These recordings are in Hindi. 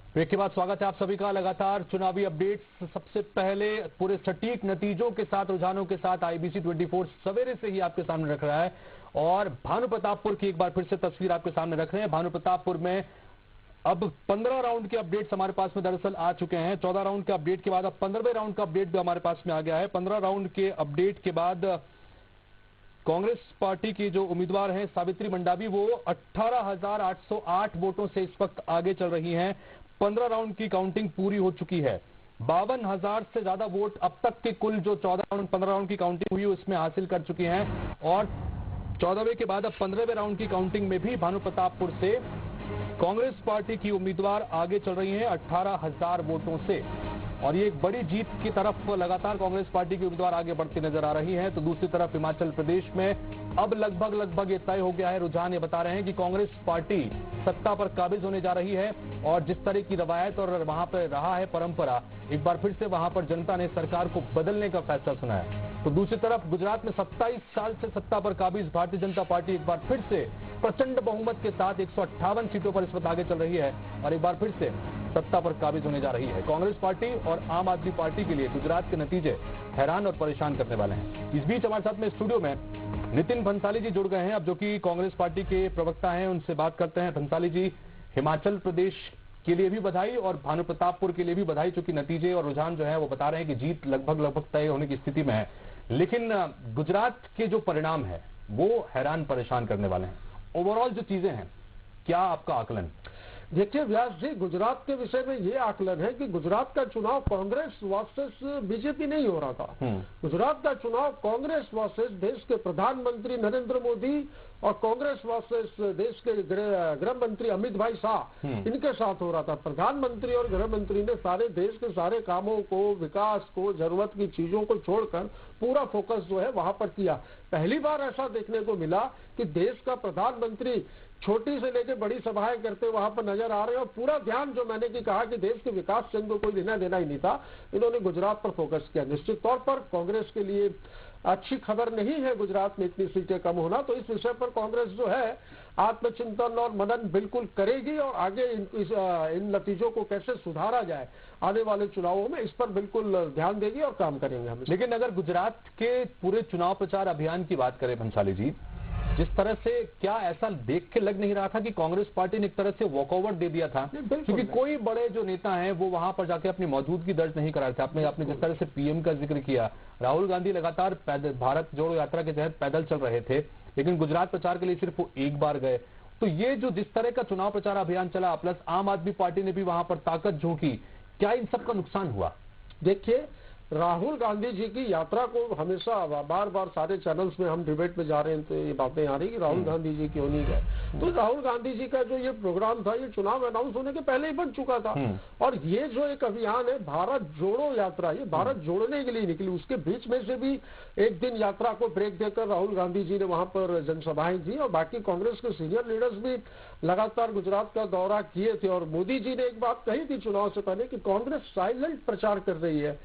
ब्रेक के बाद स्वागत है आप सभी का। लगातार चुनावी अपडेट्स सबसे पहले पूरे सटीक नतीजों के साथ, रुझानों के साथ आईबीसी 24 सवेरे से ही आपके सामने रख रहा है और भानु प्रतापपुर की एक बार फिर से तस्वीर आपके सामने रख रहे हैं। भानु प्रतापपुर में अब 15 राउंड के अपडेट्स हमारे पास में दरअसल आ चुके हैं। 14 राउंड के अपडेट के बाद अब 15वें राउंड का अपडेट भी हमारे पास में आ गया है। 15 राउंड के अपडेट के बाद कांग्रेस पार्टी की जो उम्मीदवार हैं सावित्री मंडावी, वो 18,808 वोटों से इस वक्त आगे चल रही हैं। 15 राउंड की काउंटिंग पूरी हो चुकी है। 52,000 से ज्यादा वोट अब तक के कुल जो 15 राउंड की काउंटिंग हुई उसमें हासिल कर चुकी हैं और 14वें के बाद अब 15वें राउंड की काउंटिंग में भी भानु प्रतापपुर से कांग्रेस पार्टी की उम्मीदवार आगे चल रही हैं 18,000 वोटों से और ये एक बड़ी जीत की तरफ लगातार कांग्रेस पार्टी की उम्मीदवार आगे बढ़ती नजर आ रही है। तो दूसरी तरफ हिमाचल प्रदेश में अब लगभग ये तय हो गया है। रुझान ये बता रहे हैं कि कांग्रेस पार्टी सत्ता पर काबिज होने जा रही है और जिस तरह की रवायत और वहां पर रहा है परंपरा, एक बार फिर से वहां पर जनता ने सरकार को बदलने का फैसला सुना है। तो दूसरी तरफ गुजरात में 27 साल से सत्ता पर काबिज भारतीय जनता पार्टी एक बार फिर से प्रचंड बहुमत के साथ 158 सीटों पर इस वक्त आगे चल रही है और एक बार फिर से सत्ता पर काबिज होने जा रही है। कांग्रेस पार्टी और आम आदमी पार्टी के लिए गुजरात के नतीजे हैरान और परेशान करने वाले हैं। इस बीच हमारे साथ में स्टूडियो में नितिन भंसाली जी जुड़ गए हैं, अब जो कि कांग्रेस पार्टी के प्रवक्ता हैं। उनसे बात करते हैं। भंसाली जी, हिमाचल प्रदेश के लिए भी बधाई और भानु प्रतापपुर के लिए भी बधाई, चूंकि नतीजे और रुझान जो है वो बता रहे हैं कि जीत लगभग तय होने की स्थिति में है, लेकिन गुजरात के जो परिणाम है वो हैरान परेशान करने वाले हैं। ओवरऑल जो चीजें हैं, क्या आपका आकलन? देखिए व्यास जी, गुजरात के विषय में ये आकलन है कि गुजरात का चुनाव कांग्रेस वर्सेस बीजेपी नहीं हो रहा था। गुजरात का चुनाव कांग्रेस वर्सेस देश के प्रधानमंत्री नरेंद्र मोदी और कांग्रेस वर्सेस देश के गृह मंत्री अमित भाई शाह, इनके साथ हो रहा था। प्रधानमंत्री और गृह मंत्री ने सारे देश के सारे कामों को, विकास को, जरूरत की चीजों को छोड़कर पूरा फोकस जो है वहां पर किया। पहली बार ऐसा देखने को मिला कि देश का प्रधानमंत्री छोटी से लेकर बड़ी सभाएं करते वहां पर नजर आ रहे हैं और पूरा ध्यान, जो मैंने की कहा कि देश के विकास से इनको कोई लेना देना ही नहीं था, इन्होंने गुजरात पर फोकस किया। निश्चित तौर पर कांग्रेस के लिए अच्छी खबर नहीं है गुजरात में इतनी सीटें कम होना। तो इस विषय पर कांग्रेस जो है आत्मचिंतन और मनन बिल्कुल करेगी और आगे इन नतीजों को कैसे सुधारा जाए आने वाले चुनावों में, इस पर बिल्कुल ध्यान देगी और काम करेंगे हम। लेकिन अगर गुजरात के पूरे चुनाव प्रचार अभियान की बात करें भंसाली जी, जिस तरह से, क्या ऐसा देख के लग नहीं रहा था कि कांग्रेस पार्टी ने एक तरह से वॉकओवर दे दिया था? क्योंकि कोई बड़े जो नेता हैं वो वहां पर जाके अपनी मौजूदगी दर्ज नहीं करा रहे थे। आपने जिस तरह से पीएम का जिक्र किया, राहुल गांधी लगातार भारत जोड़ो यात्रा के तहत पैदल चल रहे थे, लेकिन गुजरात प्रचार के लिए सिर्फ वो एक बार गए। तो ये जो जिस तरह का चुनाव प्रचार अभियान चला, प्लस आम आदमी पार्टी ने भी वहां पर ताकत झोंकी, क्या इन सबका नुकसान हुआ? देखिए, राहुल गांधी जी की यात्रा को हमेशा बार बार सारे चैनल्स में हम डिबेट में जा रहे हैं तो ये बातें आ रही कि राहुल गांधी जी क्यों नहीं गए। तो राहुल गांधी जी का जो ये प्रोग्राम था, ये चुनाव अनाउंस होने के पहले ही बन चुका था और ये जो एक अभियान है भारत जोड़ो यात्रा, ये भारत जोड़ने के लिए निकली। उसके बीच में से भी एक दिन यात्रा को ब्रेक देकर राहुल गांधी जी ने वहां पर जनसभाएं दी और बाकी कांग्रेस के सीनियर लीडर्स भी लगातार गुजरात का दौरा किए थे। और मोदी जी ने एक बात कही थी चुनाव से पहले कि कांग्रेस साइलेंट प्रचार कर रही है।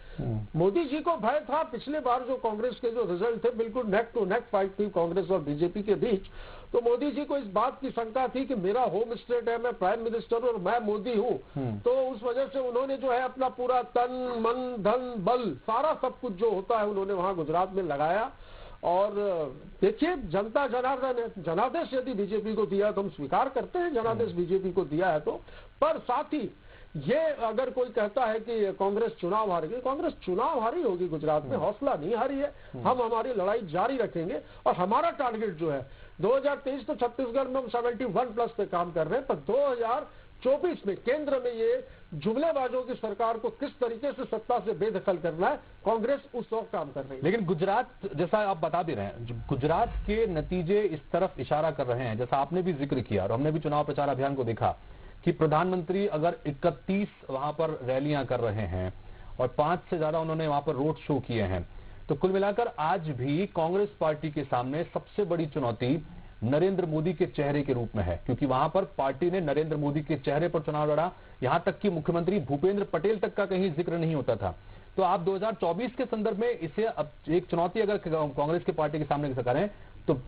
मोदी जी को भय था, पिछले बार जो कांग्रेस के जो रिजल्ट थे बिल्कुल नेक टू नेक फाइट थी कांग्रेस और बीजेपी के बीच, तो मोदी जी को इस बात की शंका थी कि मेरा होम स्टेट है, मैं प्राइम मिनिस्टर और मैं मोदी हूँ। तो उस वजह से उन्होंने जो है अपना पूरा तन मन धन बल सारा सब कुछ जो होता है उन्होंने वहां गुजरात में लगाया। और देखिए, जनता जनार्दन है, जनादेश यदि बीजेपी को दिया तो हम स्वीकार करते हैं, जनादेश बीजेपी को दिया है तो। पर साथ ही ये अगर कोई कहता है कि कांग्रेस चुनाव हारेगी, कांग्रेस चुनाव हारी होगी गुजरात में, हौसला नहीं हारी है। हम हमारी लड़ाई जारी रखेंगे और हमारा टारगेट जो है 2023 तो छत्तीसगढ़ में हम 71+ पे काम कर रहे हैं, पर 2024 में केंद्र में ये जुमलेबाजों की सरकार को किस तरीके से सत्ता से बेदखल करना है, कांग्रेस उस वक्त काम कर रही है। लेकिन गुजरात, जैसा आप बता भी रहे हैं, गुजरात के नतीजे इस तरफ इशारा कर रहे हैं, जैसा आपने भी जिक्र किया और हमने भी चुनाव प्रचार अभियान को देखा कि प्रधानमंत्री अगर 31 वहां पर रैलियां कर रहे हैं और 5 से ज्यादा उन्होंने वहां पर रोड शो किए हैं, तो कुल मिलाकर आज भी कांग्रेस पार्टी के सामने सबसे बड़ी चुनौती नरेंद्र मोदी के चेहरे के रूप में है, क्योंकि वहां पर पार्टी ने नरेंद्र मोदी के चेहरे पर चुनाव लड़ा। यहां तक कि मुख्यमंत्री भूपेंद्र पटेल तक का कहीं जिक्र नहीं होता था। तो आप 2024 के संदर्भ में इसे अब एक चुनौती अगर कांग्रेस की पार्टी के सामने करें तो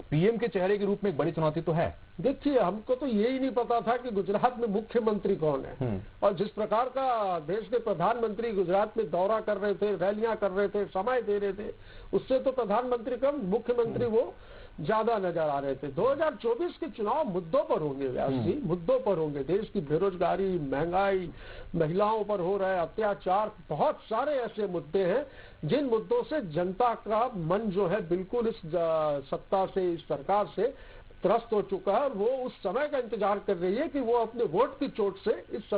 पीएम के चेहरे के रूप में एक बड़ी चुनौती तो है। देखिए, हमको तो यही नहीं पता था कि गुजरात में मुख्यमंत्री कौन है, और जिस प्रकार का देश के प्रधानमंत्री गुजरात में दौरा कर रहे थे, रैलियां कर रहे थे, समय दे रहे थे, उससे तो प्रधानमंत्री कम मुख्यमंत्री वो ज्यादा नजर आ रहे थे। 2024 के चुनाव मुद्दों पर होंगे व्यास जी, मुद्दों पर होंगे। देश की बेरोजगारी, महंगाई, महिलाओं पर हो रहे अत्याचार, बहुत सारे ऐसे मुद्दे हैं जिन मुद्दों से जनता का मन जो है बिल्कुल इस सत्ता से, इस सरकार से त्रस्त हो चुका है, और वो उस समय का इंतजार कर रही है कि वो अपने वोट की चोट से इस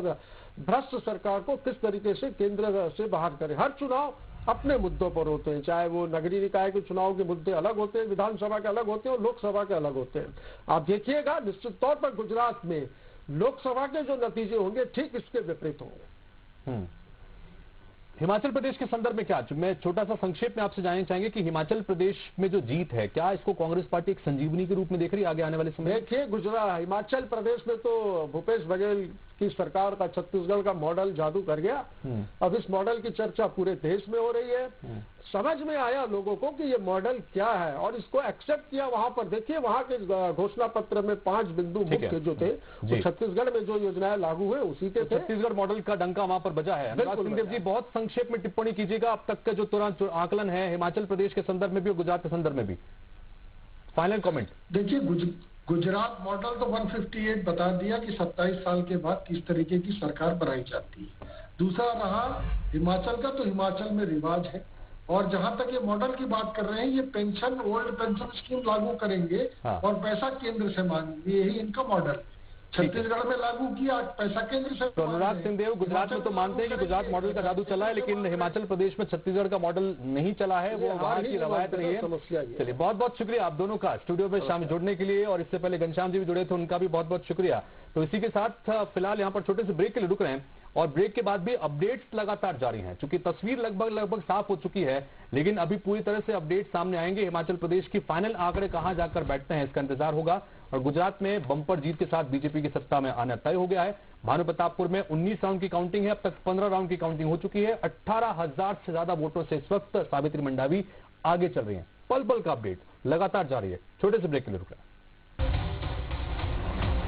भ्रष्ट सरकार को किस तरीके से केंद्र से बाहर करे। हर चुनाव अपने मुद्दों पर होते हैं, चाहे वो नगरीय निकाय के चुनाव के मुद्दे अलग होते हैं, विधानसभा के अलग होते हैं और लोकसभा के अलग होते हैं। आप देखिएगा, निश्चित तौर पर गुजरात में लोकसभा के जो नतीजे होंगे ठीक इसके विपरीत होंगे। हिमाचल प्रदेश के संदर्भ में क्या, मैं छोटा सा संक्षेप में आपसे जानना चाहेंगे कि हिमाचल प्रदेश में जो जीत है, क्या इसको कांग्रेस पार्टी एक संजीवनी के रूप में देख रही है आगे आने वाले समय? देखिए, हिमाचल प्रदेश में तो भूपेश बघेल की सरकार का छत्तीसगढ़ का मॉडल जादू कर गया। अब इस मॉडल की चर्चा पूरे देश में हो रही है। समझ में आया लोगों को कि ये मॉडल क्या है और इसको एक्सेप्ट किया। वहां पर देखिए, वहां के घोषणा पत्र में 5 बिंदु मुख्य जो थे, तो छत्तीसगढ़ में जो योजनाएं लागू हुए उसी के थे। छत्तीसगढ़ मॉडल का डंका वहां पर बजा है। अनुराग सिंहदेव जी, बहुत संक्षेप में टिप्पणी कीजिएगा, अब तक का जो तुरंत आकलन है हिमाचल प्रदेश के संदर्भ में भी और गुजरात के संदर्भ में भी, फाइनल कमेंट। देखिए, गुजरात मॉडल तो 158 बता दिया कि 27 साल के बाद किस तरीके की सरकार बनाई जाती है। दूसरा रहा हिमाचल का, तो हिमाचल में रिवाज है, और जहां तक ये मॉडल की बात कर रहे हैं, ये पेंशन, ओल्ड पेंशन स्कीम लागू करेंगे और पैसा केंद्र से मांगेंगे, यही इनका मॉडल। छत्तीसगढ़ में लागू किया, पैसा केंद्र से। तो अनुराग सिंहदेव, गुजरात में तो मानते हैं कि गुजरात मॉडल का जादू चला है, लेकिन हिमाचल प्रदेश में छत्तीसगढ़ का मॉडल नहीं चला है, वो वहां की रवायत रही है। चलिए, बहुत बहुत शुक्रिया आप दोनों का स्टूडियो में शामिल जुड़ने के लिए, और इससे पहले घनश्याम जी भी जुड़े थे, उनका भी बहुत बहुत शुक्रिया। तो इसी के साथ फिलहाल यहाँ पर छोटे से ब्रेक के लिए रुक रहे हैं, और ब्रेक के बाद भी अपडेट्स लगातार जारी हैं। चूंकि तस्वीर लगभग साफ हो चुकी है, लेकिन अभी पूरी तरह से अपडेट सामने आएंगे। हिमाचल प्रदेश की फाइनल आंकड़े कहां जाकर बैठते हैं, इसका इंतजार होगा। और गुजरात में बम्पर जीत के साथ बीजेपी की सत्ता में आना तय हो गया है। भानुप्रतापपुर में 19 राउंड की काउंटिंग है, अब तक 15 राउंड की काउंटिंग हो चुकी है। 18,000 से ज्यादा वोटों से इस वक्त सावित्री मंडावी आगे चल रही हैं। पल पल का अपडेट लगातार जारी है। छोटे से ब्रेक के लिए रुक रहा है।